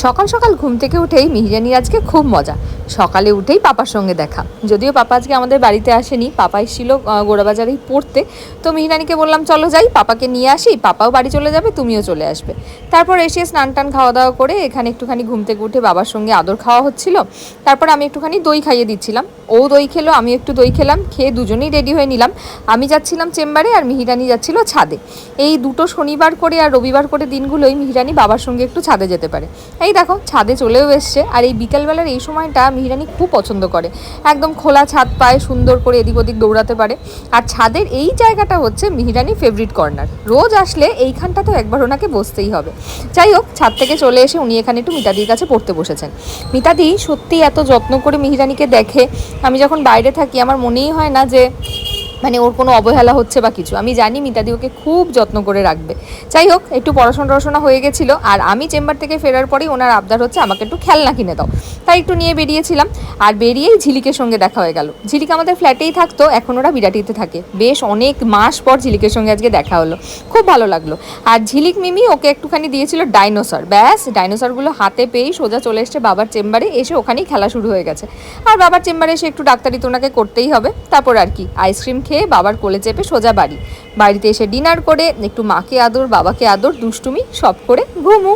সকাল সকাল ঘুম থেকে উঠেই মিহিরানির আজকে খুব মজা। সকালে উঠেই পাপার সঙ্গে দেখা, যদিও পাপা আজকে আমাদের বাড়িতে আসেনি, পাপা এসেছিল গোড়াবাজারেই পড়তে। তো মিহিরানিকে বললাম চলো যাই, পাপাকে নিয়ে আসি, পাপাও বাড়ি চলে যাবে, তুমিও চলে আসবে। তারপর এসে স্নান টান খাওয়া দাওয়া করে এখানে একটুখানি ঘুম থেকে উঠে বাবার সঙ্গে আদর খাওয়া হচ্ছিল। তারপর আমি একটুখানি দই খাইয়ে দিচ্ছিলাম, ও দই খেলো, আমি একটু দই খেলাম, খেয়ে দুজনেই রেডি হয়ে নিলাম। আমি যাচ্ছিলাম চেম্বারে আর মিহিরানি যাচ্ছিল ছাদে। এই দুটো শনিবার করে আর রবিবার করে দিনগুলোই মিহিরানি বাবার সঙ্গে একটু ছাদে যেতে পারে। এই দেখো ছাদে চলেও এসছে। আর এই বিকালবেলার এই সময়টা মিহিরানি খুব পছন্দ করে, একদম খোলা ছাদ পায়, সুন্দর করে এদিক ওদিক দৌড়াতে পারে। আর ছাদের এই জায়গাটা হচ্ছে মিহিরানি ফেভারিট কর্নার, রোজ আসলে এইখানটা তো একবার ওনাকে বসতেই হবে। যাই হোক, ছাদ থেকে চলে এসে উনি এখানে একটু মিতাদির কাছে পড়তে বসেছেন। মিতাদি সত্যি এত যত্ন করে মিহিরানিকে দেখে, আমি যখন বাইরে থাকি আমার মনেই হয় না যে মানে ওর কোনো অবহেলা হচ্ছে বা কিছু। আমি জানি মিতাদি ওকে খুব যত্ন করে রাখবে। যাই হোক, একটু পড়াশোনা হয়ে গেছিলো, আর আমি চেম্বার থেকে ফেরার পরেই ওনার আবদার হচ্ছে আমাকে একটু খেলনা কিনে দাও। তাই একটু নিয়ে বেরিয়েছিলাম, আর বেরিয়েই ঝিলিকের সঙ্গে দেখা হয়ে গেল। ঝিলিক আমাদের ফ্ল্যাটেই থাকতো, এখন ওরা বিরাটিতে থাকে। বেশ অনেক মাস পর ঝিলিকের সঙ্গে আজকে দেখা হলো, খুব ভালো লাগলো। আর ঝিলিক মিমি ওকে একটুখানি দিয়েছিল ডাইনোসর, ব্যাস ডাইনোসরগুলো হাতে পেয়েই সোজা চলে এসছে বাবার চেম্বারে, এসে ওখানেই খেলা শুরু হয়ে গেছে। আর বাবার চেম্বারে এসে একটু ডাক্তারি তো ওনাকে করতেই হবে। তারপর আর কি, আইসক্রিম খেয়ে বাবার কোলে চেপে সোজা বাড়িতে এসে ডিনার করে একটু মাকে আদর, বাবাকে আদর, দুষ্টুমি সব করে ঘুমু।